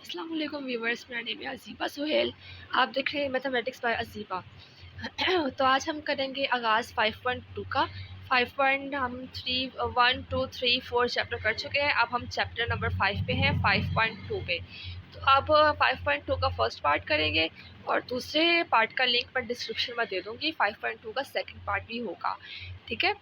अस्सलाम वालेकुम व्यूवर्स, मेरा नेम है अज़ीबा सुहेल। आप देख रहे हैं मैथमेटिक्स बाय अज़ीबा। तो आज हम करेंगे आगाज़ 5.2 का। 5. हम 1 2 3 4 चैप्टर कर चुके हैं। अब हम चैप्टर नंबर 5 पे हैं, 5.2 पे। तो अब 5.2 का फर्स्ट पार्ट करेंगे और दूसरे पार्ट का लिंक मैं डिस्क्रिप्शन में दे दूँगी। 5.2 का सेकेंड पार्ट भी होगा, ठीक है।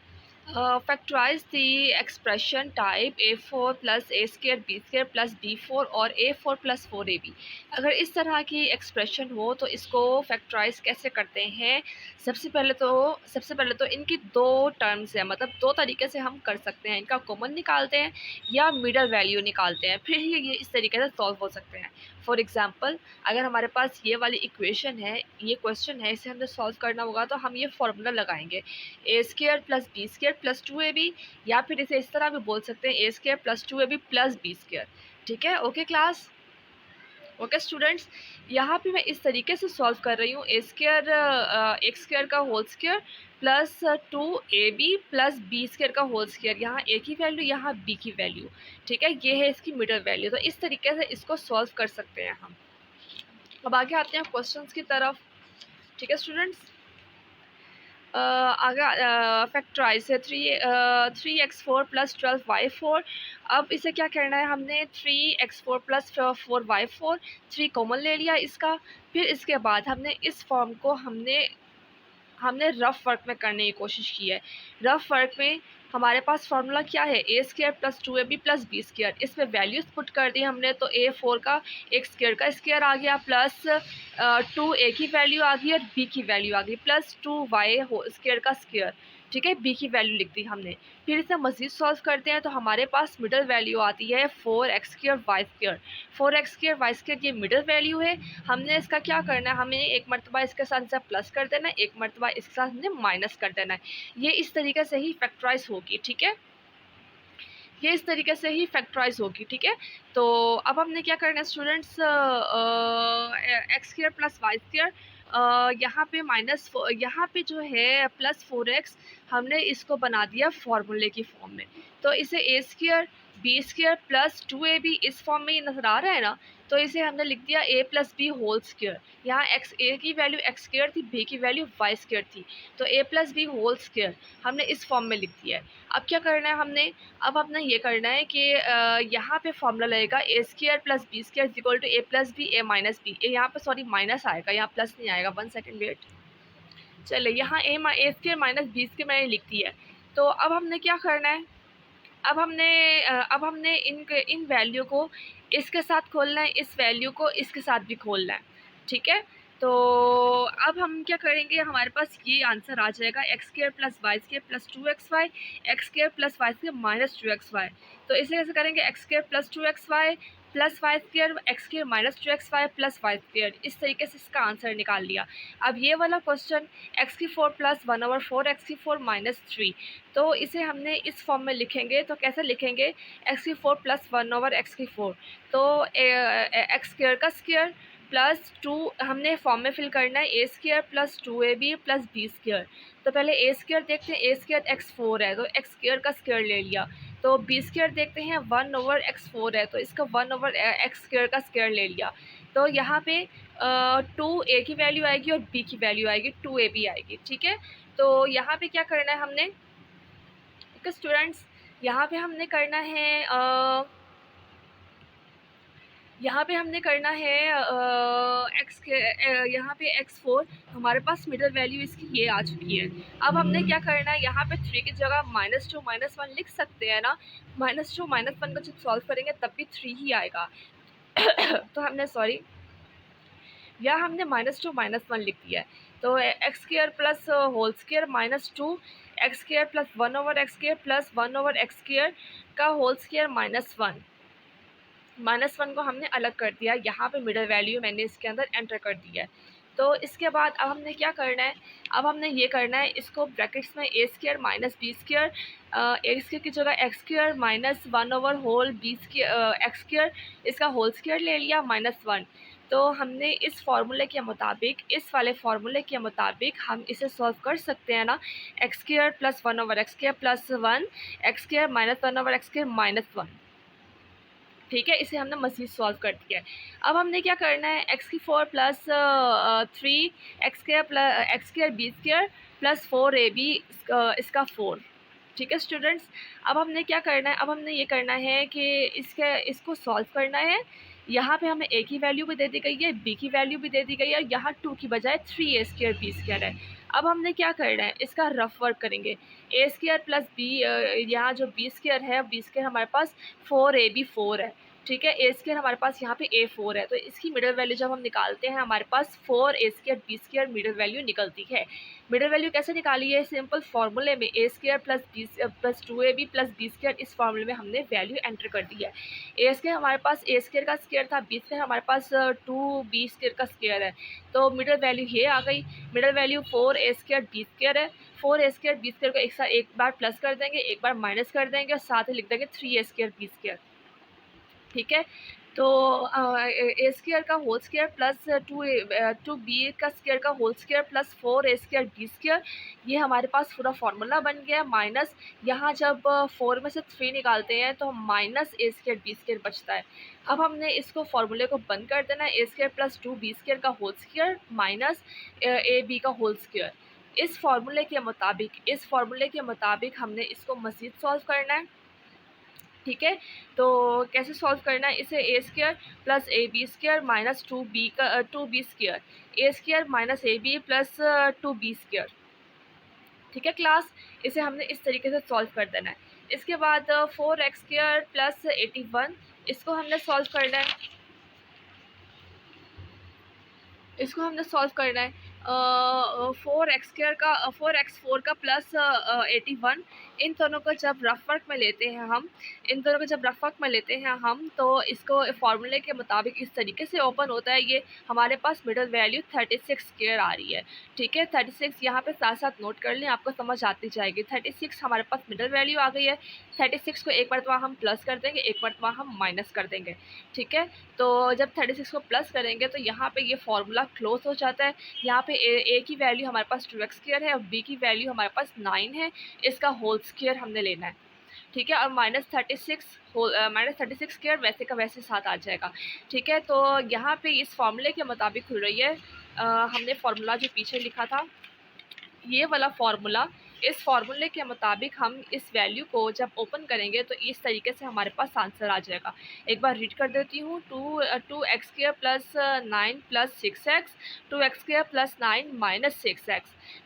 Factorise the expression type a4 plus a square b square plus b4 और a4 प्लस 4ab। अगर इस तरह की एक्सप्रेशन हो तो इसको फैक्टराइज कैसे करते हैं। सबसे पहले तो इनकी दो टर्म्स हैं, मतलब दो तरीके से हम कर सकते हैं। इनका कॉमन निकालते हैं या मिडल वैल्यू निकालते हैं, फिर ही ये इस तरीके से सॉल्व हो सकते हैं। फॉर एग्जांपल, अगर हमारे पास ये वाली इक्वेशन है, ये क्वेश्चन है, इसे हमें सॉल्व करना होगा तो हम ये फॉर्मूला लगाएंगे A square plus B square plus 2ab, या फिर इसे इस तरह भी बोल सकते हैं A square plus 2ab plus B square. ठीक है, ओके क्लास, ओके स्टूडेंट्स। यहाँ पे मैं इस तरीके से सॉल्व कर रही हूँ, ए स्केयर एक्स स्केयर का whole square plus 2ab plus B square का होल स्केयर। यहाँ ए की वैल्यू, यहाँ बी की वैल्यू, ठीक है, ये है इसकी मिडल वैल्यू। तो इस तरीके से इसको सॉल्व कर सकते हैं हम। अब आगे आते हैं क्वेश्चंस की तरफ, ठीक है स्टूडेंट्स। आगे फैक्टराइज है 3x4 प्लस 12y4। अब इसे क्या करना है, हमने 3x4 प्लस 4y4 3 कॉमन ले लिया इसका। फिर इसके बाद हमने इस फॉर्म को हमने रफ वर्क में करने की कोशिश की है। रफ वर्क में हमारे पास फार्मूला क्या है, A square plus 2ab plus B square. इसमें वैल्यूज़ पुट कर दी हमने, तो a4 का एक स्केयर का स्केयर आ गया, प्लस 2a की वैल्यू आ गई और b की वैल्यू आ गई, प्लस 2y स्केयर का स्केयर, ठीक है, b की वैल्यू लिख दी हमने। फिर इसे मज़ीद सॉल्व करते हैं तो हमारे पास मिडल वैल्यू आती है 4x square y square. 4x square y square ये मिडल वैल्यू है। हमने इसका क्या करना है, हमें एक मरतबा इसके साथ से प्लस कर देना है, एक मरतबा इसके साथ हमने माइनस कर देना है। ये इस तरीके से ही फैक्टराइज होगी, ठीक है, ये इस तरीके से ही फैक्टराइज होगी, ठीक है। तो अब हमने क्या करना है students, x square plus y square, यहाँ पे माइनस, यहाँ पे जो है प्लस 4x, हमने इसको बना दिया फार्मूले की फॉर्म में। तो इसे A square B square plus 2ab इस फॉर्म में ये नज़र आ रहा है ना, तो इसे हमने लिख दिया a plus b whole square. यहाँ एक्स ए की वैल्यू एक्स स्क्र थी, b की वैल्यू वाई स्क्र थी, तो a plus b whole square हमने इस फॉर्म में लिख दिया है। अब क्या करना है हमने, अब हमने ये करना है कि यहाँ पे फॉर्मूला लगेगा A square plus B square is equal to A plus B A minus B. यहाँ पे सॉरी माइनस आएगा, यहाँ प्लस नहीं आएगा, 1 सेकेंड वेट। चले, यहाँ a square minus B square मैंने लिख दिया है। तो अब हमने क्या करना है, अब हमने इन वैल्यू को इसके साथ खोलना है, इस वैल्यू को इसके साथ भी खोलना है, ठीक है। तो अब हम क्या करेंगे, हमारे पास ये आंसर आ जाएगा x square plus y square plus 2xy, x square plus y square minus 2xy। तो इसे कैसे करेंगे, x square plus 2xy plus y square, x square minus 2xy plus y square. इस तरीके से इसका आंसर निकाल लिया। अब ये वाला क्वेश्चन एक्स की 4 प्लस 1/4 एक्स की 4 माइनस 3, तो इसे हमने इस फॉर्म में लिखेंगे। तो कैसे लिखेंगे, एक्स की 4 प्लस 1/x की 4, तो एक्स स्क्र का स्क्र प्लस 2 हमने फॉर्म में फिल करना है, A square plus 2ab plus B square. तो पहले ए स्क्र देखते हैं, ए स्क्र x4 है तो एक्स स्क्र का स्क्र ले लिया। तो बी स्क्र देखते हैं, 1/x4 है तो इसका 1/x स्क्र का स्क्र ले लिया। तो यहाँ पे 2a की वैल्यू आएगी और b की वैल्यू आएगी 2ab आएगी, ठीक है। तो यहाँ पे क्या करना है हमने, स्टूडेंट्स, यहाँ पे हमने करना है एक्स के यहाँ पे x4, हमारे पास मिडल वैल्यू इसकी ये आ चुकी है। अब हमने क्या करना है, यहाँ पे 3 की जगह -2 -1 लिख सकते हैं ना। -2 -1 को जब सॉल्व करेंगे तब भी 3 ही आएगा। तो हमने सॉरी, या हमने -2 -1 लिख दिया है। तो x square plus whole square minus 2 x square plus 1/x square plus 1/x square का होल स्क्र -1 को हमने अलग कर दिया। यहाँ पे मिडल वैल्यू मैंने इसके अंदर एंटर कर दिया है। तो इसके बाद अब हमने क्या करना है, अब हमने ये करना है, इसको ब्रैकेट्स में A square minus B square, A square की जगह एक्स स्क्र माइनस 1/होल बी स्क्र एक्स स्क्र, इसका होल स्क्र ले लिया -1। तो हमने इस फार्मूले के मुताबिक, इस वाले फार्मूले के मुताबिक हम इसे सॉल्व कर सकते हैं ना। X square plus 1/x square plus 1 x square minus 1/x square -1, ठीक है, इसे हमने मज़ीद सॉल्व कर दिया है। अब हमने क्या करना है, एक्स की 4 plus 3 x square B square plus 4ab इसका 4। ठीक है स्टूडेंट्स, अब हमने क्या करना है, अब हमने ये करना है कि इसको सॉल्व करना है। यहाँ पे हमें ए की वैल्यू भी दे दी गई है, बी की वैल्यू भी दे दी गई है, यहाँ 2 की बजाय 3a स्क्र बी स्क्र है। अब हमने क्या करना है, इसका रफ वर्क करेंगे। ए स्क्र प्लस बी, यहाँ जो बी स्क्र है, बी स्क्र हमारे पास 4ab 4 है। ठीक है, ए स्क्र हमारे पास यहाँ पे ए 4 है, तो इसकी मिडल वैल्यू जब हम निकालते हैं हमारे पास 4a square B square middle value निकलती है। मिडल वैल्यू कैसे निकाली है, सिंपल फार्मूले में A square plus 2ab plus B square, इस फार्मूले में हमने वैल्यू एंटर कर दी है। ए स्क्र हमारे पास ए स्क्र का स्क्र था, बी स्क्र हमारे पास 2b स्क्र का स्क्र है, तो मिडल वैल्यू ये आ गई। Middle value 4a square B square है। 4a स्क्र बी स्क्र को एक बार प्लस कर देंगे, एक बार माइनस कर देंगे और साथ ही लिख देंगे 3a स्क्र बी स्क्र। ठीक है, तो ए स्क्र का होल स्क्र प्लस 2b का स्क्र का whole square plus 4a square B square, ये हमारे पास पूरा फार्मूला बन गया। माइनस यहाँ जब 4 में से 3 निकालते हैं तो minus a square B square बचता है। अब हमने इसको फार्मूले को बंद कर देना है, A square plus 2b square का होल स्क्र माइनस ab का होल स्क्र। इस फार्मूले के मुताबिक हमने इसको मज़ीद सॉल्व करना है। ठीक है, तो कैसे सॉल्व करना है, इसे A square plus A B square minus 2b square, A square minus A B plus 2b square. ठीक है क्लास, इसे हमने इस तरीके से सॉल्व कर देना है। इसके बाद 4x स्क्र प्लस 81, इसको हमने सॉल्व करना है। इसको हमने सॉल्व करना है। 4x4 का प्लस 81, इन दोनों को जब रफ वर्क में लेते हैं हम, तो इसको फार्मूले के मुताबिक इस तरीके से ओपन होता है। ये हमारे पास मिडल वैल्यू 36 स्क्वायर आ रही है। ठीक है, 36 यहाँ पे साथ साथ नोट कर लें, आपको समझ आती जाएगी। 36 हमारे पास मिडल वैल्यू आ गई है। 36 को एक मरतबा हम प्लस कर देंगे, एक मरतबा हम माइनस कर देंगे। ठीक है, तो जब 36 को प्लस करेंगे तो यहाँ पे ये फार्मूला क्लोज हो जाता है। यहाँ पे ए की वैल्यू हमारे पास 2x स्क्वायर है और बी की वैल्यू हमारे पास 9 है, इसका होल स्क्वायर हमने लेना है। ठीक है, और -36 स्क्वायर वैसे का वैसे साथ आ जाएगा। ठीक है, तो यहाँ पे इस फार्मूले के मुताबिक खुल रही है। हमने फार्मूला जो पीछे लिखा था, ये वाला फार्मूला, इस फार्मूले के मुताबिक हम इस वैल्यू को जब ओपन करेंगे तो इस तरीके से हमारे पास आंसर आ जाएगा। एक बार रीड कर देती हूँ, 2x square plus 9 plus 6x, 2x square plus 9 minus 6x।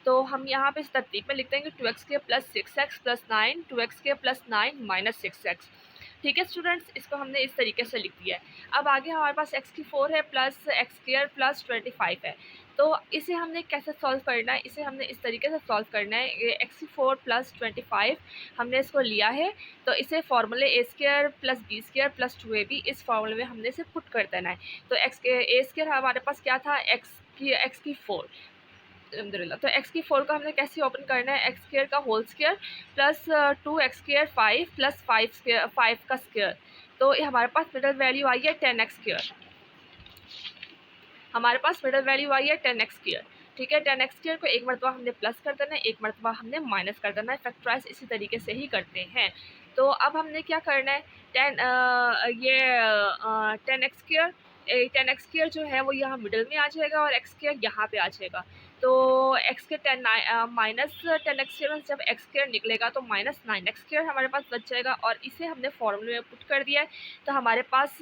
तो हम यहाँ पे इस तरतीब में लिख देंगे 2x square plus 6x plus 9, 2x square plus 9 minus 6x। ठीक है स्टूडेंट्स, इसको हमने इस तरीके से लिख दिया है। अब आगे हमारे पास x की 4 है प्लस x स्क्वायर प्लस 25 है, तो इसे हमने कैसे सॉल्व करना है, इसे हमने इस तरीके से सॉल्व करना है। एक्स की 4 प्लस 25 हमने इसको लिया है, तो इसे फार्मूले a square plus b square plus 2ab, इस फार्मूले में हमने इसे पुट कर देना है। तो ए स्क्वायर हमारे पास क्या था, एक्स की 4, अलहम्दुलिल्लाह। तो एक्स की 4 को हमने कैसे ओपन करना है, एक्स स्क्वायर का whole square plus 2x square 5 plus 5 का स्क्वायर, तो ये हमारे पास मिडल वैल्यू आई है 10x स्क्वायर। हमारे पास मिडल वैल्यू आई है 10x स्क्वायर। ठीक है, 10x स्क्वायर को एक मरतबा हमने प्लस कर देना है, एक मरतबा हमने माइनस कर देना है। फैक्टराइज इसी तरीके से ही करते हैं। तो अब हमने क्या करना है, 10x स्क्वायर, 10x स्क्वायर जो है वो यहाँ मिडल में आ जाएगा और x स्क्वायर यहाँ पे आ जाएगा। तो x के 10 माइनस 10x स्क्वायर जब x स्क्वायर निकलेगा तो माइनस 9x स्क्वायर हमारे पास बच जाएगा, और इसे हमने फॉर्मूले में पुट कर दिया है। तो हमारे पास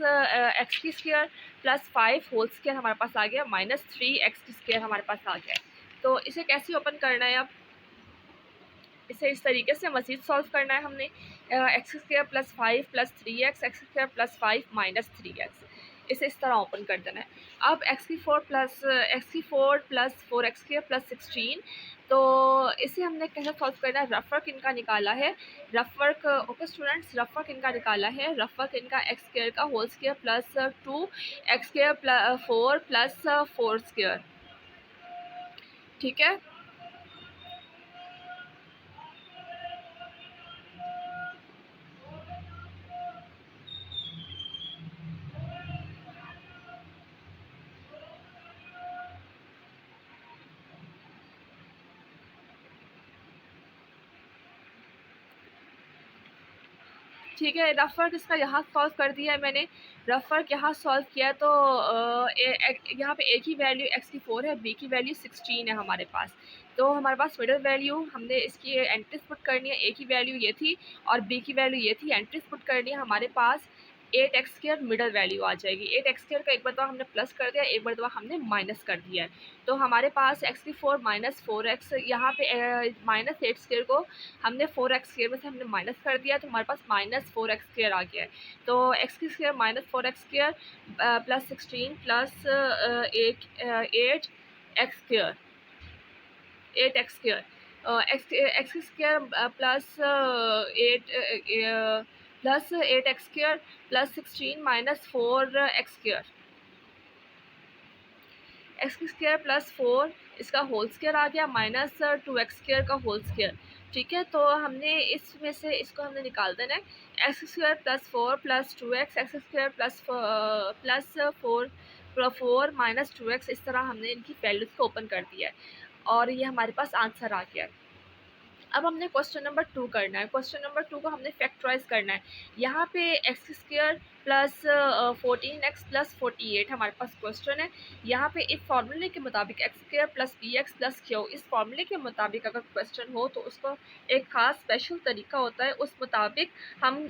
x की स्क्वायर प्लस 5 होल स्क्वायर हमारे पास आ गया, माइनस 3x स्क्वायर हमारे पास आ गया। तो इसे कैसे ओपन करना है, अब इसे इस तरीके से मज़ीद सॉल्व करना है हमने। X square plus 5 plus 3x, x square plus 5 minus 3x, इसे इस तरह ओपन कर देना है। अब एक्स की 4 प्लस 4x स्क्वायर प्लस 16, तो इसे हमने कैसे सॉल्व करना है, रफ वर्क इनका निकाला है। Rough work, okay students, rough work इनका निकाला है। रफ वर्क इनका एक्स स्क्वायर का whole square plus 2x square 4 plus 4 square. ठीक है, ठीक है, रफ वर्क इसका यहाँ सॉल्व कर दिया है मैंने। रफ वर्क यहाँ सॉल्व किया तो यहाँ पे ए की वैल्यू x की 4 है, बी की वैल्यू 16 है हमारे पास। तो हमारे पास मिडल वैल्यू हमने इसकी एंट्रीज पुट करनी है। ए की वैल्यू ये थी और बी की वैल्यू ये थी। एंट्रीज पुट करनी है हमारे पास 8x² मिडल वैल्यू आ जाएगी। 8x² का एक मरतबा हमने प्लस कर दिया, एक मरतबा हमने माइनस कर दिया है। तो हमारे पास x की 4 माइनस 4x, यहाँ पे माइनस 8² को हमने 4x² में से हमने माइनस कर दिया, तो हमारे पास माइनस 4x² आ गया है। तो x की square minus 4x² plus 16 plus 8x² 8x² x square plus 8x² plus 16 minus 4x², x² plus 4 इसका होल स्क्वायर आ गया माइनस 2x² का होल स्क्वायर। ठीक है, तो हमने इसमें से इसको हमने निकाल देना है। x² plus 4 plus 2x, x² plus 4 minus 2x, इस तरह हमने इनकी वैल्यूज़ को ओपन कर दिया है और ये हमारे पास आंसर आ गया है। अब हमने क्वेश्चन नंबर 2 करना है। क्वेश्चन नंबर 2 को हमने फैक्टराइज करना है। यहाँ पे x² प्लस 14x प्लस 48 हमारे पास क्वेश्चन है। यहाँ पे एक फार्मूले के मुताबिक x² plus bx plus q, इस फार्मूले के मुताबिक अगर क्वेश्चन हो तो उसको एक ख़ास स्पेशल तरीका होता है, उस मुताबिक हम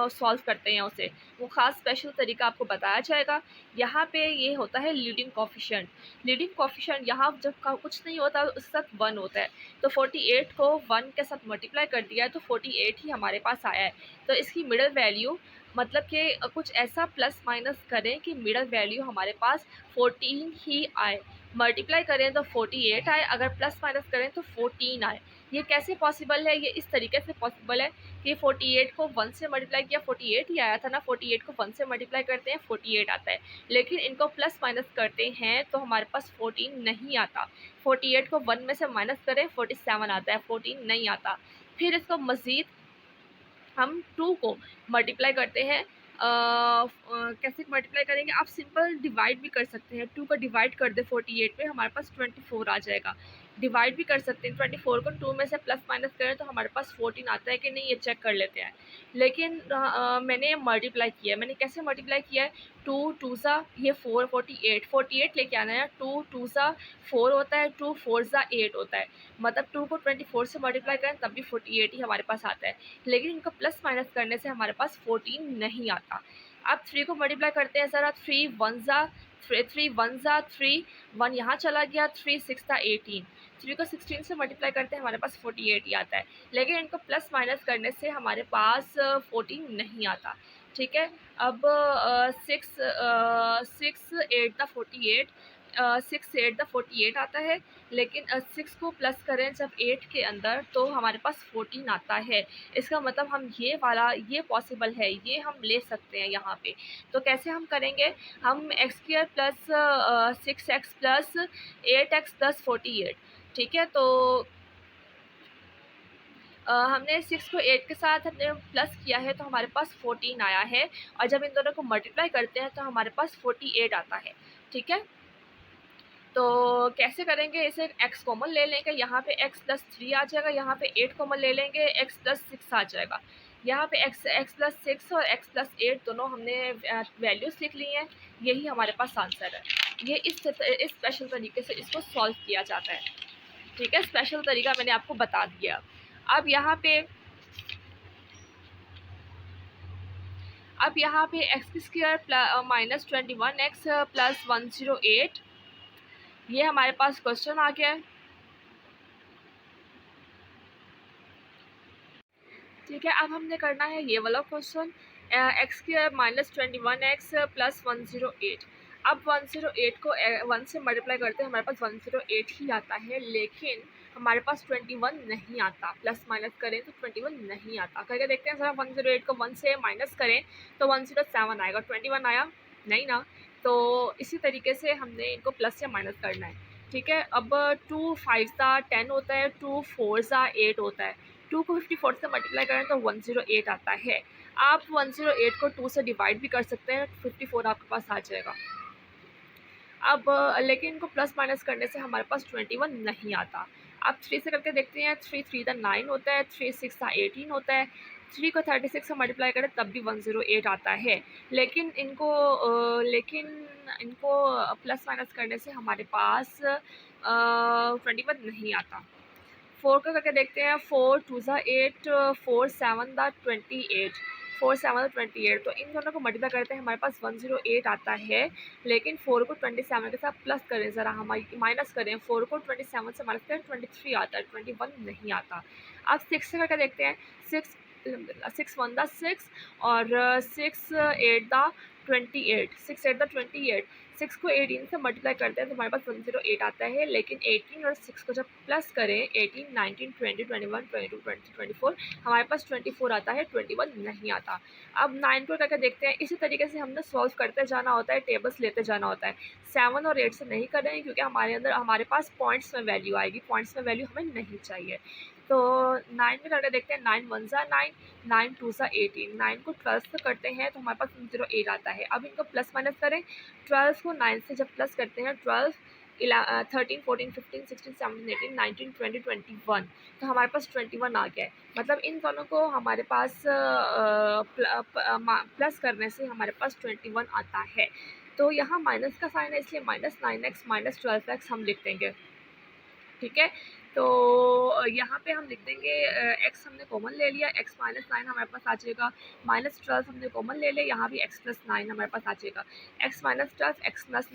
सॉल्व करते हैं उसे। वो ख़ास स्पेशल तरीका आपको बताया जाएगा। यहाँ पे ये होता है लीडिंग कोफिशिएंट। लीडिंग कोफिशिएंट यहाँ जब कुछ नहीं होता उस वक्त 1 होता है, तो 48 को 1 के साथ मल्टीप्लाई कर दिया है तो 48 ही हमारे पास आया है। तो इसकी मिडल वैल्यू मतलब कि कुछ ऐसा प्लस माइनस करें कि मिडल वैल्यू हमारे पास 14 ही आए। मल्टीप्लाई करें तो 48 आए, अगर प्लस माइनस करें तो 14 आए। ये कैसे पॉसिबल है? ये इस तरीके से पॉसिबल है कि 48 को 1 से मल्टीप्लाई किया, 48 ही आया था ना, 48 को 1 से मल्टीप्लाई करते हैं 48 आता है, लेकिन इनको प्लस माइनस करते हैं तो हमारे पास 14 नहीं आता। 48 को 1 में से माइनस करें 47 आता है, 14 नहीं आता। फिर इसको मज़ीद हम 2 को मल्टीप्लाई करते हैं। कैसे मल्टीप्लाई करेंगे? आप सिंपल डिवाइड भी कर सकते हैं। 2 को डिवाइड कर दे 48 पे, हमारे पास 24 आ जाएगा। डिवाइड भी कर सकते हैं, 24 को 2 में से प्लस माइनस करें तो हमारे पास 14 आता है कि नहीं, ये चेक कर लेते हैं। लेकिन मैंने मल्टीप्लाई किया है। मैंने कैसे मल्टीप्लाई किया है? 2 2 सा ये 4, 48 लेके आना है। 2 2 सा 4 होता है, 2 4 सा 8 होता है। मतलब 2 को 24 से मल्टीप्लाई करें तब भी 48 ही हमारे पास आता है, लेकिन इनको प्लस माइनस करने से हमारे पास 14 नहीं आता। अब 3 को मल्टीप्लाई करते हैं ज़रा। 3 1 ज़ा 3, 1 यहाँ चला गया, 3 6 था 18। 3 को 16 से मल्टीप्लाई करते हैं, हमारे पास 48 ही आता है, लेकिन इनको प्लस माइनस करने से हमारे पास 14 नहीं आता। ठीक है, अब 6 8 द 48, 6 8 द 48 आता है, लेकिन 6 को प्लस करें जब 8 के अंदर तो हमारे पास 14 आता है। इसका मतलब हम ये वाला ये पॉसिबल है, ये हम ले सकते हैं यहाँ पे। तो कैसे हम करेंगे? हम x² plus 6x plus 8x plus 48। ठीक है, तो हमने 6 को 8 के साथ हमने प्लस किया है तो हमारे पास 14 आया है, और जब इन दोनों को मल्टीप्लाई करते हैं तो हमारे पास 48 आता है। ठीक है, तो कैसे करेंगे? इसे x कॉमन ले लेंगे, यहाँ पे x प्लस 3 आ जाएगा, यहाँ पे 8 कॉमन ले लेंगे, x प्लस 6 आ जाएगा। यहाँ पे x प्लस 6 और x प्लस 8 दोनों हमने वैल्यूज़ लिख ली हैं। यही हमारे पास आंसर है। ये इस स्पेशल तरीके से इसको सॉल्व किया जाता है। ठीक है, स्पेशल तरीका मैंने आपको बता दिया। अब यहाँ पे x² माइनस 21x प्लस 108, ये हमारे पास क्वेश्चन आ गया है। ठीक है, अब हमने करना है ये वाला question, x² minus 21x plus 108। अब 108 को 1 से मल्टीप्लाई करते हैं, हमारे पास 108 ही आता है, लेकिन हमारे पास 21 नहीं आता। प्लस माइनस करें तो 21 नहीं आता। करके देखते हैं ज़रा। 108 को 1 से माइनस करें तो 107 आएगा। 21 आया नहीं ना, तो इसी तरीके से हमने इनको प्लस या माइनस करना है। ठीक है, अब 2 5 सा 10 होता है, 2 4 सा 8 होता है। 2 को 54 से मल्टीप्लाई करें तो 108 आता है। आप 108 को 2 से डिवाइड भी कर सकते हैं, 54 आपके पास आ जाएगा। अब लेकिन इनको प्लस माइनस करने से हमारे पास 21 नहीं आता। अब 3 से करके देखते हैं। 3 3 दा 9 होता है, 3 6 दा 18 होता है, 3 को 36 से मल्टीप्लाई करें तब भी 108 आता है, लेकिन इनको प्लस माइनस करने से हमारे पास 21 नहीं आता। 4 का करके देखते हैं। 4 2 ज़ा 8, 4 7 दा 28, 4 7 28, तो इन दोनों को मल्टीप्लाई करते हैं हमारे पास 108 आता है, लेकिन 4 को 27 के साथ प्लस करें, ज़रा हमारी माइनस करें, 4 को 27 से माइनस करें 23 आता है, 21 नहीं आता। अब 6 से करके देखते हैं। 6 6 1 दा 6 और 6 8 दा 28, 6 8 दा 28, 6 को 18 से मल्टीप्लाई करते हैं तो हमारे पास 108 आता है, लेकिन 18 और 6 को जब प्लस करें 18 19 20 21 22 23 24 हमारे पास 24 आता है, 21 नहीं आता। अब 9 को करके देखते हैं। इसी तरीके से हमने सॉल्व करते जाना होता है, टेबल्स लेते जाना होता है। 7 और 8 से नहीं कर रहे हैं क्योंकि हमारे पास पॉइंट्स में वैल्यू आएगी, पॉइंट्स में वैल्यू हमें नहीं चाहिए। तो 9 में करके देखते हैं। 9 1 ज़ा 9, 9 2 ज़ा 18, 9 को 12 से करते हैं तो हमारे पास 108 आता है। अब इनको प्लस माइनस करें। 12 को 9 से जब प्लस करते हैं, 12 13 14 15 16 17 18 19 20 21, तो हमारे पास 21 आ गया है। मतलब इन दोनों को हमारे पास प्लस करने से हमारे पास 21 आता है। तो यहाँ माइनस का साइन है, इसलिए -9x -12x हम लिख देंगे, ठीक है। तो यहाँ पे हम लिख देंगे x हमने कॉमन ले लिया, x -9 हमारे पास आ जाएगा, -12 हमने कॉमन ले लिया, यहाँ भी x + 9 हमारे पास आ जाएगा, x -12 x +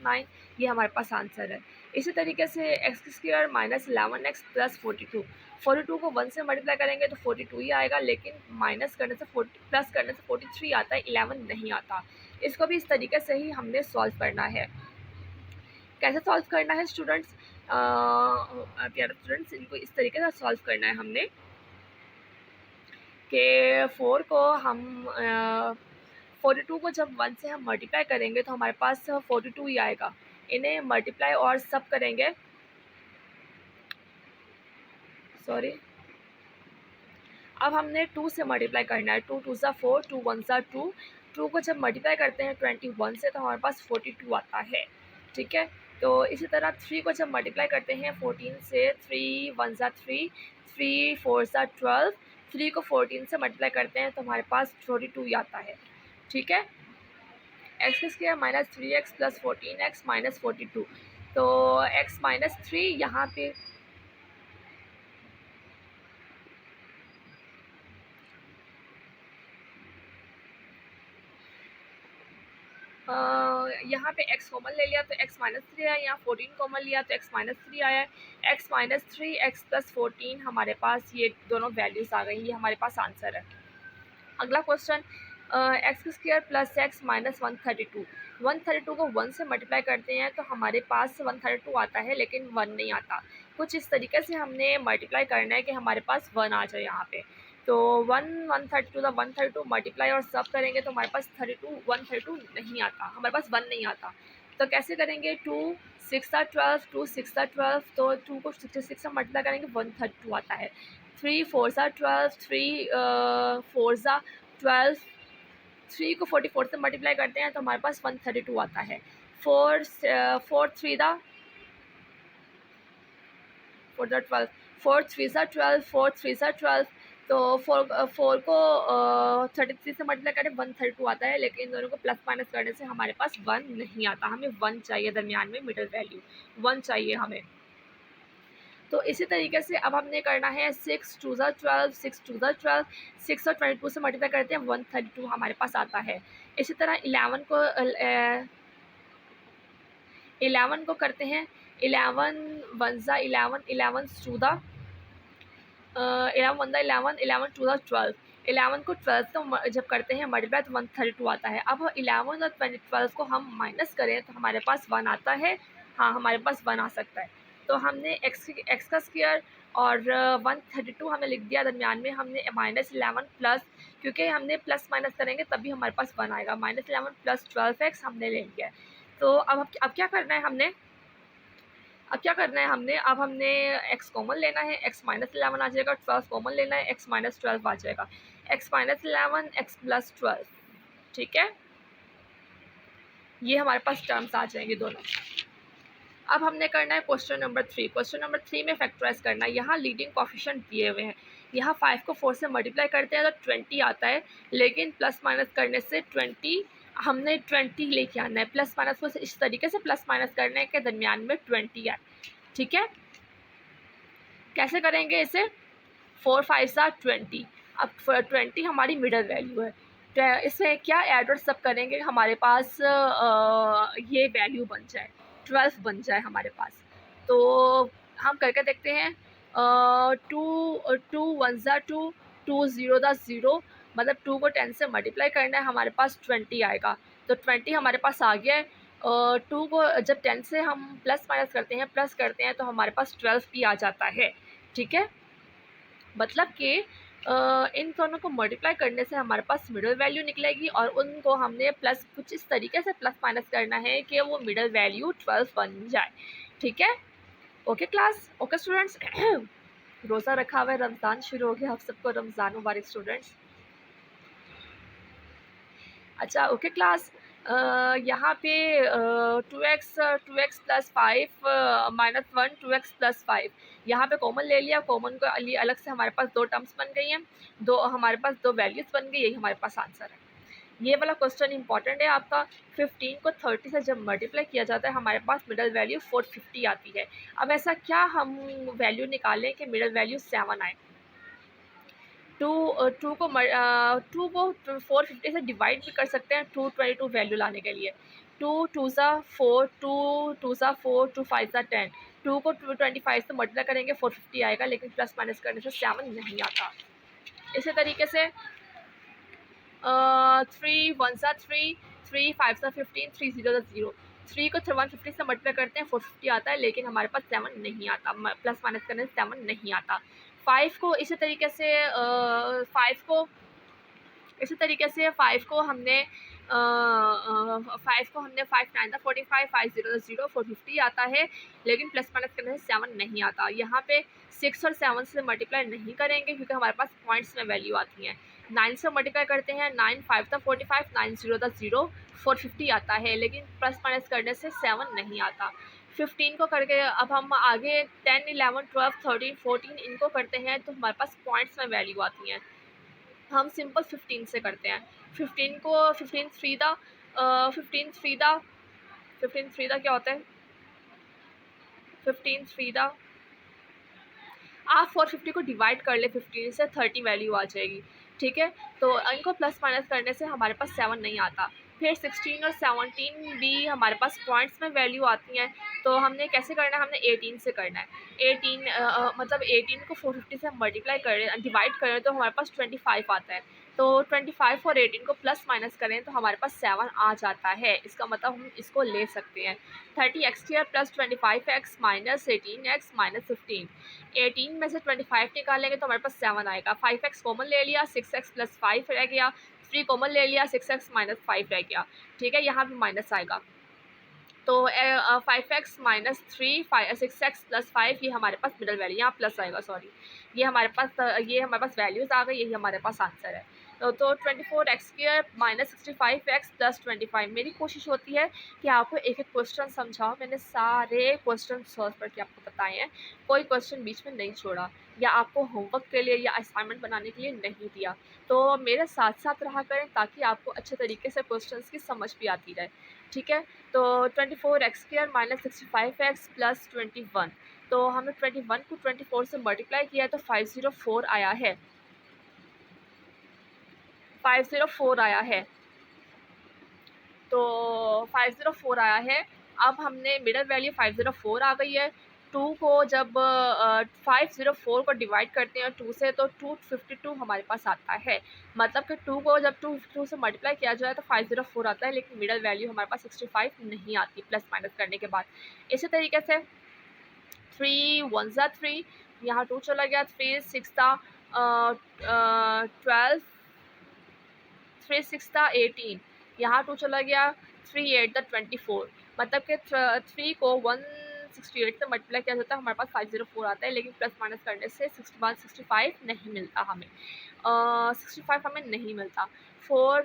9 ये हमारे पास आंसर है। इसी तरीके से x² -11x + 42, 42 को 1 से मल्टीप्लाई करेंगे तो 42 ही आएगा, लेकिन माइनस करने से प्लस करने से 43 आता है, 11 नहीं आता। इसको भी इस तरीके से ही हमने सॉल्व करना है। कैसे सॉल्व करना है स्टूडेंट्स? प्यारे स्टूडेंट्स, इनको इस तरीके से सॉल्व करना है हमने कि 4 को हम 42 को जब 1 से हम मल्टीप्लाई करेंगे तो हमारे पास 42 ही आएगा। इन्हें मल्टीप्लाई और सब करेंगे, सॉरी, अब हमने 2 से मल्टीप्लाई करना है। 2 2 ज़ा 4, 2 1 ज़ा 2, 2 को जब मल्टीप्लाई करते हैं 21 से तो हमारे पास 42 आता है, ठीक है। तो इसी तरह 3 को जब मल्टीप्लाई करते हैं 14 से, 3 1 ज़ा 3, 3 4 ज़ा 12, 3 को 14 से मल्टीप्लाई करते हैं तो हमारे पास 42 ही आता है, ठीक है। x² -3x + 14x -42, तो x -3 यहाँ पे यहाँ पे x कॉमन ले लिया तो x -3 आया, यहाँ 14 कॉमन लिया तो x -3 आया। x -3 x + 14 हमारे पास ये दोनों वैल्यूज़ आ गई, ये हमारे पास आंसर है। अगला क्वेश्चन, x² + x -132, 132 को 1 से मल्टीप्लाई करते हैं तो हमारे पास 132 आता है, लेकिन 1 नहीं आता। कुछ इस तरीके से हमने मल्टीप्लाई करना है कि हमारे पास 1 आ जाए यहाँ पे। तो 132 मल्टीप्लाई और सब करेंगे तो हमारे पास 132 नहीं आता, हमारे पास 1 नहीं आता। तो कैसे करेंगे? 2 6 ज़ा 12, 2 6 ज़ा 12, तो 2 को 66 से मल्टीप्लाई करेंगे 132 आता है। 3 4 ज़ा 12, 3 4 ज़ा 12, 3 को 44 से मल्टीप्लाई करते हैं तो हमारे पास 132 आता है। 4 3 ज़ा 12, 4 3 ज़ा 12, 4 3 ज़ा 12, तो 4 को 33 से मल्टीप्लाई करें 132 आता है, लेकिन इन दोनों को प्लस माइनस करने से हमारे पास 1 नहीं आता। हमें 1 चाहिए, दरमियान में मिडिल वैल्यू 1 चाहिए हमें। तो इसी तरीके से अब हमने करना है 6 2 ज़ा 12, 6 2 ज़ा 12, 6 और 22 से मल्टीप्लाई करते हैं 132 हमारे पास आता है। इसी तरह 11 को करते हैं। 11 1 ज़ा 11, 11 2 ज़ा 11 1 ज़ा 11, 11 2 ज़ा 12, 11 को 12 से जब करते हैं मल्टीप्लाई तो 132 आता है। अब 11 और 12 को हम माइनस करें तो हमारे पास 1 आता है। हाँ, हमारे पास 1 आ सकता है। तो हमने x का स्क्वायर और 132 हमने लिख दिया, दरमियान में हमने -11 प्लस, क्योंकि हमने प्लस माइनस करेंगे तभी हमारे पास 1 आएगा, -11 + 12x हमने ले लिया है। तो अब क्या करना है हमने? अब हमने x कॉमन लेना है, x -11 आ जाएगा, 12 कॉमन लेना है, x -12 आ जाएगा, x -11 x + 12, ठीक है। ये हमारे पास टर्म्स आ जाएंगे दोनों। अब हमने करना है क्वेश्चन नंबर 3। क्वेश्चन नंबर 3 में फैक्टराइज करना है। यहाँ लीडिंग कोफिशिएंट दिए हुए हैं, यहाँ 5 को 4 से मल्टीप्लाई करते हैं तो 20 आता है, लेकिन प्लस माइनस करने से 20 हमने 20 लेके आना है, प्लस माइनस को इस तरीके से प्लस माइनस करने के दरमियान में 20 है। ठीक है, कैसे करेंगे इसे? 4 5 20। अब 20 हमारी मिडल वैल्यू है, इसमें क्या ऐड और सब करेंगे हमारे पास ये वैल्यू बन जाए, 12 बन जाए हमारे पास। तो हम करके देखते हैं। 2 1 2, 2 0 0, मतलब 2 को 10 से मल्टीप्लाई करना है, हमारे पास 20 आएगा। तो 20 हमारे पास आ गया है। 2 को जब 10 से हम प्लस माइनस करते हैं, प्लस करते हैं, तो हमारे पास 12 भी आ जाता है। ठीक है, मतलब कि इन दोनों को मल्टीप्लाई करने से हमारे पास मिडल वैल्यू निकलेगी, और उनको हमने प्लस कुछ इस तरीके से प्लस माइनस करना है कि वो मिडल वैल्यू 12 बन जाए। ठीक है, ओके क्लास, ओके स्टूडेंट्स। रोज़ा रखा हुआ है, रमज़ान शुरू हो गया, आप सबको रमज़ान मुबारक स्टूडेंट्स। अच्छा ओके क्लास, यहाँ पे 2x plus 5 minus 1 2x plus 5, यहाँ पे कॉमन ले लिया, कॉमन को लिए अलग से हमारे पास दो टर्म्स बन गई हैं, दो हमारे पास दो वैल्यूज़ बन गई, यही हमारे पास आंसर है। ये वाला क्वेश्चन इंपॉर्टेंट है आपका। 15 को 30 से जब मल्टीप्लाई किया जाता है, हमारे पास मिडल वैल्यू 450 आती है। अब ऐसा क्या हम वैल्यू निकालें कि मिडल वैल्यू 7 आए? टू को 450 से डिवाइड भी कर सकते हैं 222 वैल्यू लाने के लिए। 2 2 ज़ा 4, 2 2 ज़ा 4, 2 5 ज़ा 10, 2 को 25 से मल्टीप्लाई करेंगे 450 आएगा, लेकिन प्लस माइनस करने से 7 नहीं आता। इसी तरीके से 3 1 ज़ा 3, 3 5 ज़ा 15, 3 0 ज़ा 0, 3 को 150 से मल्टीप्लाई करते हैं 450 आता है, लेकिन हमारे पास 7 नहीं आता, प्लस माइनस करने से 7 नहीं आता। 5 को इसी तरीके से 5 को हमने 5 9 ज़ा 45, 5 0 ज़ा 0, 450 आता है, लेकिन प्लस माइनस करने से 7 नहीं आता। यहाँ पे 6 और 7 से मल्टीप्लाई नहीं करेंगे, क्योंकि हमारे पास पॉइंट्स में वैल्यू आती हैं। 9 से मल्टीप्लाई करते हैं, 9 5 ज़ा 45, 9 0 ज़ा 0, 450 आता है, लेकिन प्लस माइनस करने से 7 नहीं आता। 15 को करके अब हम आगे 10 11 12 13 14 इनको करते हैं, तो हमारे पास पॉइंट्स में वैल्यू आती हैं। हम सिंपल 15 से करते हैं। 15 को 15 3 दा 15 3 दा 15 3 दा क्या होता है? 15 3 दा आप 450 को डिवाइड कर ले 15 से, 30 वैल्यू आ जाएगी। ठीक है, तो इनको प्लस माइनस करने से हमारे पास 7 नहीं आता। फिर 16 और 17 भी हमारे पास पॉइंट्स में वैल्यू आती हैं, तो हमने कैसे करना है? हमने 18 से करना है। 18 मतलब 18 को 450 से मल्टीप्लाई करें, डिवाइड करें, तो हमारे पास 25 आता है। तो 25 और 18 को प्लस माइनस करें तो हमारे पास 7 आ जाता है। इसका मतलब हम इसको ले सकते हैं 30x² plus 25x minus 18x minus 15। 18 में से 25 निकालेंगे तो हमारे पास 7 आएगा। 5x कॉमन ले लिया, 6x प्लस 5 रह गया, 3 कॉमन ले लिया, 6x माइनस 5 रह गया। ठीक है, यहाँ भी माइनस आएगा, तो 5x माइनस 3 6x प्लस 5, ये हमारे पास मिडल वैल्यू, यहाँ प्लस आएगा, सॉरी, ये हमारे पास वैल्यूज़ आ गई, यही हमारे पास आंसर है। तो 24x² माइनस 65x प्लस 25। मेरी कोशिश होती है कि आपको एक एक क्वेश्चन समझाओ। मैंने सारे क्वेश्चन सॉल्व करके आपको बताए हैं, कोई क्वेश्चन बीच में नहीं छोड़ा, या आपको होमवर्क के लिए या असाइनमेंट बनाने के लिए नहीं दिया। तो मेरे साथ साथ रहा करें, ताकि आपको अच्छे तरीके से क्वेश्चंस की समझ भी आती रहे। ठीक है, तो 24x² माइनस 65x प्लस 21, तो हमने 21 को 24 से मल्टीप्लाई किया है, तो 504 आया है, 504 आया है, तो 504 आया है। अब हमने मिडल वैल्यू 504 आ गई है। 2 को जब 504 को डिवाइड करते हैं 2 से, तो 252 हमारे पास आता है। मतलब कि 2 को जब 252 से मल्टीप्लाई किया जाए तो 504 आता है, लेकिन मिडल वैल्यू हमारे पास 65 नहीं आती प्लस माइनस करने के बाद। इसी तरीके से 3 1 ज़ा 3, यहाँ 2 चला गया, 3 6 ज़ा 12, 3 6 ज़ा 18, यहाँ 2 चला गया, 3 8 ज़ा 24। मतलब कि 3 को 168 से मल्टीप्लाई किया जाता है, हमारे पास 504 आता है, लेकिन प्लस माइनस करने से 65 नहीं मिलता हमें, 65 हमें नहीं मिलता। 4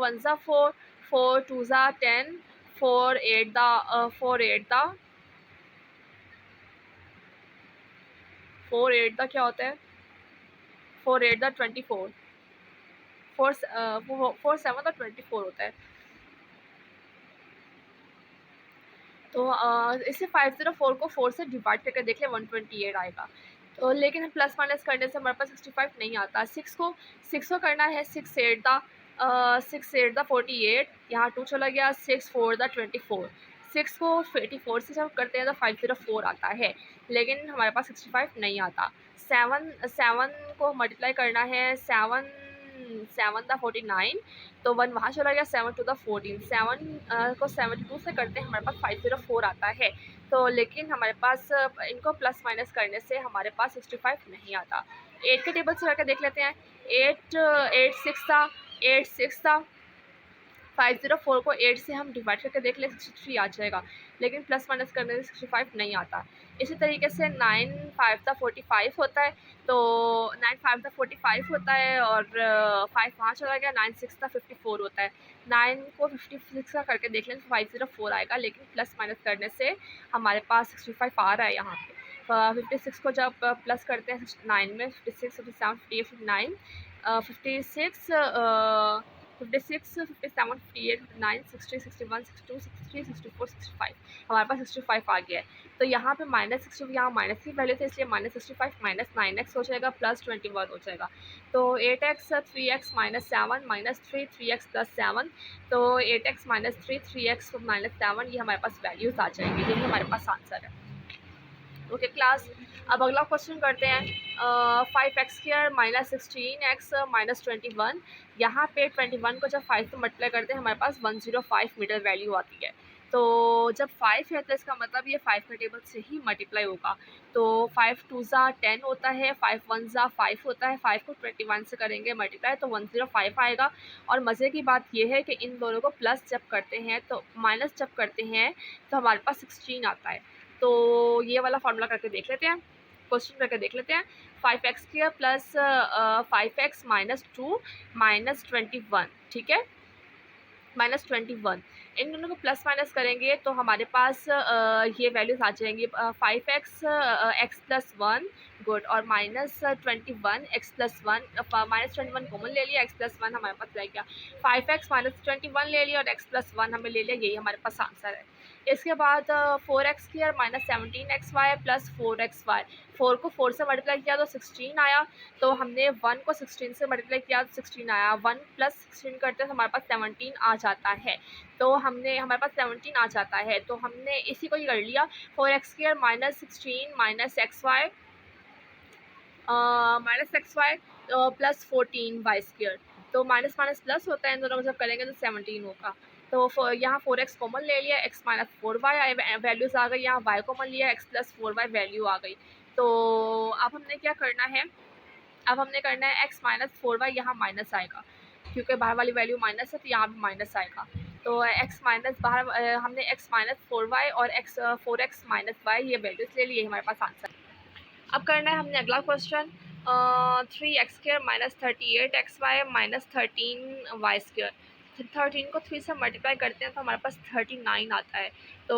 1 ज़ा 4, 4 2 ज़ा 10, 4 8 दा 4 8 दा क्या होता है? 4 8 द 24, 4 7 द 24 होता है। तो इसे 504 को 4 से डिवाइड करके देख लें 128 आएगा। तो लेकिन हम प्लस माइनस करने से हमारे पास 65 नहीं आता। 6 को करना है 6 8 द 48, यहाँ 2 चला गया, 6 4 द 24। 6 को 84 से जब करते हैं तो 504 आता है, लेकिन हमारे पास 65 नहीं आता। 7 को मल्टीप्लाई करना है, 7 7 द 49, तो 1 वहाँ चला गया, 7 टू द 14। 7 को 72 से करते हैं हमारे पास 504 आता है। तो लेकिन हमारे पास इनको प्लस माइनस करने से हमारे पास 65 नहीं आता। 8 के टेबल से करके देख लेते हैं। 8 6 था, 504 को 8 से हम डिवाइड करके देख लें, 63 आ जाएगा, लेकिन प्लस माइनस करने से 65 नहीं आता। इसी तरीके से 9 5 द 45 होता है, तो 9 5 द 45 होता है और 5 वहाँ चला गया, 9 6 द 54 होता है। 9 को 56 का करके देख लें तो 504 आएगा, लेकिन प्लस माइनस करने से हमारे पास 65 आ रहा है यहाँ पे। 56 को जब प्लस करते हैं 9 में, 56 57 58 59 56 56 57 58 59 60 61 62 63 64 65, हमारे पास 65 आ गया है। तो यहाँ पे -60, यहाँ माइनस की वैल्यू थी इसलिए -65 -9x हो जाएगा, प्लस 21 हो जाएगा। तो 8x 3x -7 -3 3x + 7, तो 8x -3 3x -7, ये हमारे पास वैल्यूज़ आ जाएंगी। यही हमारे पास आंसर है। ओके क्लास, अब अगला क्वेश्चन करते हैं। 5x² -16x -21, यहाँ पे 21 को जब 5 से मल्टीप्लाई करते हैं हमारे पास 105 मीटर वैल्यू आती है। तो जब 5 है तो इसका मतलब ये 5 के टेबल से ही मल्टीप्लाई होगा। तो 5 2 ज़ा 10 होता है, 5 1 ज़ा 5 होता है, 5 को 21 से करेंगे मल्टीप्लाई तो 105 आएगा। और मज़े की बात ये है कि इन दोनों को प्लस जब करते हैं तो माइनस जब करते हैं तो हमारे पास 16 आता है। तो ये वाला फार्मूला करके देख लेते हैं, क्वेश्चन करके देख लेते हैं। 5x² प्लस 5x -2 -21, ठीक है, -21, इन दोनों को प्लस माइनस करेंगे तो हमारे पास ये वैल्यूज़ आ जाएंगी। 5x x + 1 गुड, और -21 x + 1, -21 कॉमन ले लिया, x + 1 हमारे पास रह गया। 5x -21 ले लिया और x + 1 हमें ले लिया, यही हमारे पास आंसर है। इसके बाद 4x² -17xy + 4xy, 4 को 4 से मल्टीप्लाई किया तो 16 आया, तो हमने 1 को 16 से मल्टीप्लाई किया तो 16 आया। 1 + 16 करते हैं तो हमारे पास 17 आ जाता है। तो हमारे पास 17 आ जाता है, तो हमने इसी को ही कर लिया। 4x² -16 -xy प्लस 14y², तो माइनस माइनस प्लस होता है, इन दोनों को जब करेंगे तो 17 होगा। तो यहाँ 4x कॉमन ले लिया, x - 4y वैल्यूज़ आ गई, यहाँ y कॉमन लिया, x + 4y वैल्यू आ गई। तो अब हमने क्या करना है, अब हमने करना है x - 4y, यहाँ माइनस आएगा क्योंकि बाहर वाली वैल्यू माइनस है, तो यहाँ भी माइनस आएगा। तो x माइनस बाहर हमने x - 4y और 4x - y ये वैल्यूज़ ले लिए, हमारे पास आंसर। अब करना है हमने अगला क्वेश्चन। 3x² -38xy -13y²। 13 को 3 से मल्टीप्लाई करते हैं तो हमारे पास 39 आता है। तो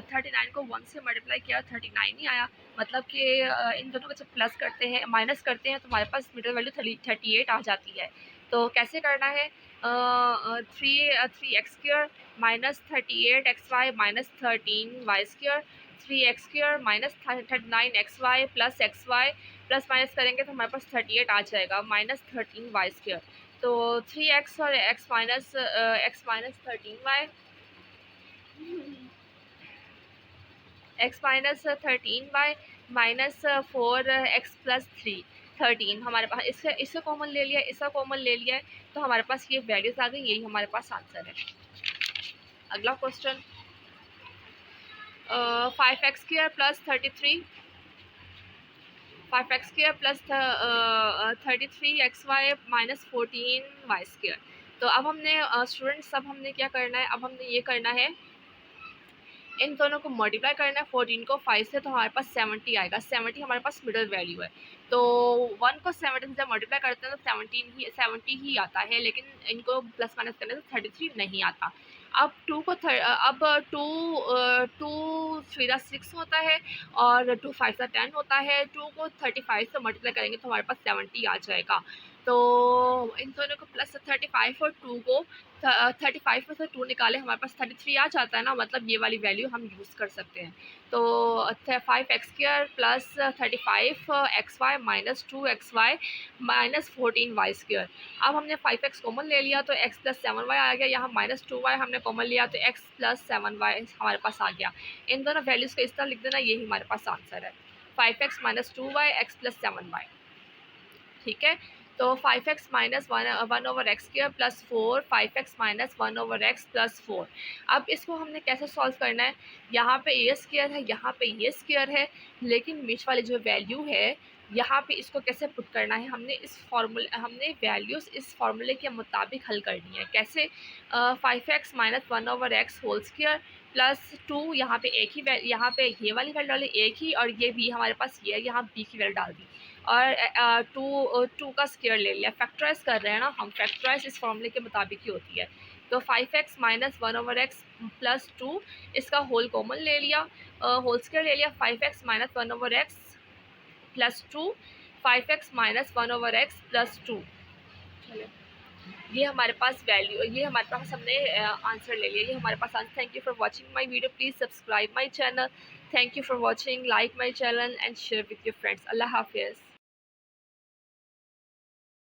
39 को 1 से मल्टीप्लाई किया 39 ही आया, मतलब कि इन दोनों को जब प्लस करते हैं माइनस करते हैं तो हमारे पास मिडिल वैल्यू 38 आ जाती है। तो कैसे करना है, 3x² -38xy -13y², 3x² -39xy + xy, plus minus करेंगे तो हमारे पास 38 आ जाएगा, -13y²। तो 3x और x - 13y, x - 13y -4x + 3 13, हमारे पास इससे कॉमन ले लिया, इसका कॉमन ले लिया है, तो हमारे पास ये वैल्यूज़ आ गई, यही हमारे पास आंसर है। अगला question, 5x² + 33, 5x² + 33xy -14y²। तो अब हमने स्टूडेंट्स, अब हमने क्या करना है, अब हमने ये करना है इन दोनों को मल्टीप्लाई करना है 14 को 5 से, तो हमारे पास 70 आएगा। 70 हमारे पास मिडल वैल्यू है, तो 1 को 70 से जब मल्टीप्लाई करते हैं तो 70 ही आता है, लेकिन इनको प्लस माइनस करने से 33 नहीं आता। अब 2 को अब 2 3 6 होता है और 2 5 10 होता है। 2 को 35 से मल्टीप्लाई करेंगे तो हमारे पास 70 आ जाएगा। तो इन दोनों को प्लस 35 और 2 को 35 में से 2 निकाले, हमारे पास 33 आ जाता है ना, मतलब ये वाली वैल्यू हम यूज़ कर सकते हैं। तो 5x² plus 35xy minus 2xy minus 14y²। अब हमने 5x कॉमन ले लिया तो x प्लस 7y आ गया, यहाँ माइनस 2y हमने कॉमन लिया तो x प्लस 7y हमारे पास आ गया। इन दोनों वैल्यूज़ को इस तरह लिख देना, यही हमारे पास आंसर है, 5x minus 2y x plus 7y। ठीक है, तो 5x minus 1/x² plus 4 5x minus 1/x plus 4। अब इसको हमने कैसे सॉल्व करना है, यहाँ पे ये स्क्वायर है, यहाँ पे ये स्क्वायर है, लेकिन बीच वाली जो वैल्यू है यहाँ पे इसको कैसे पुट करना है, हमने वैल्यूज़ इस फार्मूले के मुताबिक हल करनी है। कैसे, 5x minus 1/x whole square plus 2, यहाँ पे एक ही यहाँ पे ये वाली वैल्यू डाली एक ही, और ये b हमारे पास ये है, यहाँ b की वैल्यू डाल दी, और 2 का स्क्वायर ले लिया। फैक्टराइज कर रहे हैं ना हम, फैक्टराइज इस फॉर्मूले के मुताबिक ही होती है। तो 5x माइनस 1/x प्लस 2, इसका होल कॉमन ले लिया, होल स्क्वायर ले लिया, 5x minus 1/x plus 2 5x minus 1/x plus 2। चलो, ये हमारे पास वैल्यू, ये हमारे पास हमने आंसर ले लिया, ये हमारे पास answer. Thank you for watching my video, please subscribe my channel. Thank you for watching, like my channel and share with your friends. अल्लाह हाफिज़।